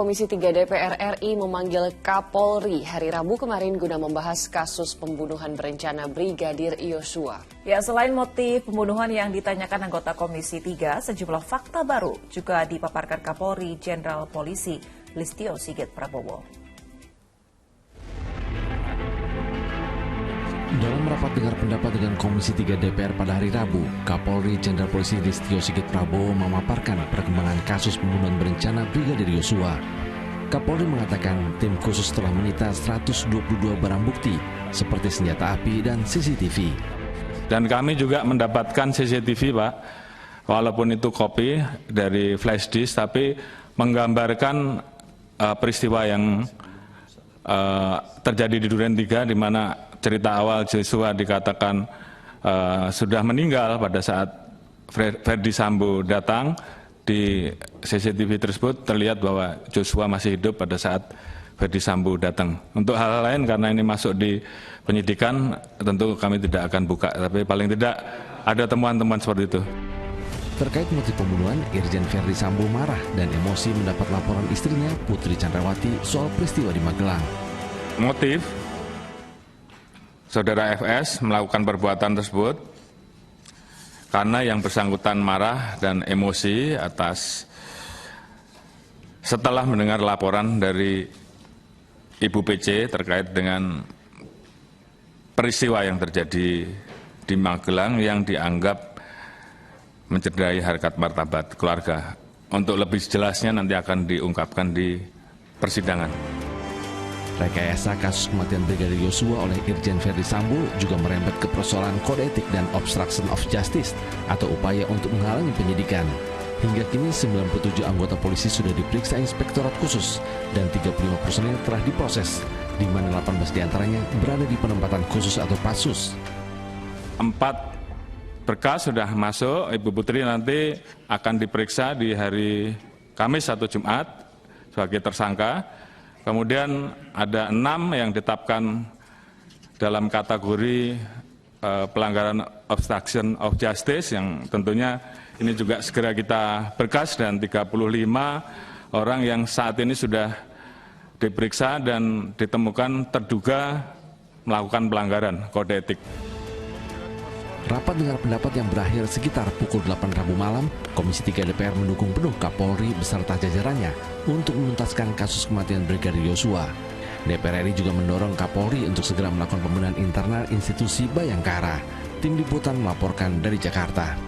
Komisi 3 DPR RI memanggil Kapolri hari Rabu kemarin guna membahas kasus pembunuhan berencana Brigadir Yosua. Ya, selain motif pembunuhan yang ditanyakan anggota Komisi 3, sejumlah fakta baru juga dipaparkan Kapolri Jenderal Polisi Listio Sigit Prabowo. Dalam rapat dengar pendapat dengan Komisi 3 DPR pada hari Rabu, Kapolri Jenderal Polisi Listio Sigit Prabowo memaparkan perkembangan kasus pembunuhan berencana Brigadir Yosua. Kapolri mengatakan tim khusus telah menyita 122 barang bukti seperti senjata api dan CCTV. Dan kami juga mendapatkan CCTV, Pak, walaupun itu kopi dari flash disk, tapi menggambarkan peristiwa yang terjadi di Duren 3, di mana cerita awal Joshua dikatakan sudah meninggal pada saat Ferdi Sambo datang. Di CCTV tersebut terlihat bahwa Joshua masih hidup pada saat Ferdi Sambo datang. Untuk hal lain karena ini masuk di penyidikan, tentu kami tidak akan buka, tapi paling tidak ada temuan-temuan seperti itu. Terkait motif pembunuhan, Irjen Ferdi Sambo marah dan emosi mendapat laporan istrinya Putri Chandrawati soal peristiwa di Magelang. Motif Saudara FS melakukan perbuatan tersebut karena yang bersangkutan marah dan emosi setelah mendengar laporan dari Ibu PC terkait dengan peristiwa yang terjadi di Magelang yang dianggap mencederai harkat martabat keluarga. Untuk lebih jelasnya nanti akan diungkapkan di persidangan. Rekayasa kasus kematian Brigadir Yosua oleh Irjen Ferdi Sambo juga merembet ke persoalan kode etik dan obstruction of justice atau upaya untuk menghalangi penyidikan. Hingga kini 97 anggota polisi sudah diperiksa Inspektorat Khusus dan 35 personil telah diproses, di mana 18 diantaranya berada di penempatan khusus atau PASUS. 4 berkas sudah masuk, Ibu Putri nanti akan diperiksa di hari Kamis atau Jumat sebagai tersangka. Kemudian ada 6 yang ditetapkan dalam kategori pelanggaran obstruction of justice yang tentunya ini juga segera kita berkas, dan 35 orang yang saat ini sudah diperiksa dan ditemukan terduga melakukan pelanggaran kode etik. Rapat dengar pendapat yang berakhir sekitar pukul 8 Rabu malam, Komisi 3 DPR mendukung penuh Kapolri beserta jajarannya untuk menuntaskan kasus kematian Brigadir Yosua. DPR RI juga mendorong Kapolri untuk segera melakukan pembenahan internal institusi Bayangkara. Tim Liputan melaporkan dari Jakarta.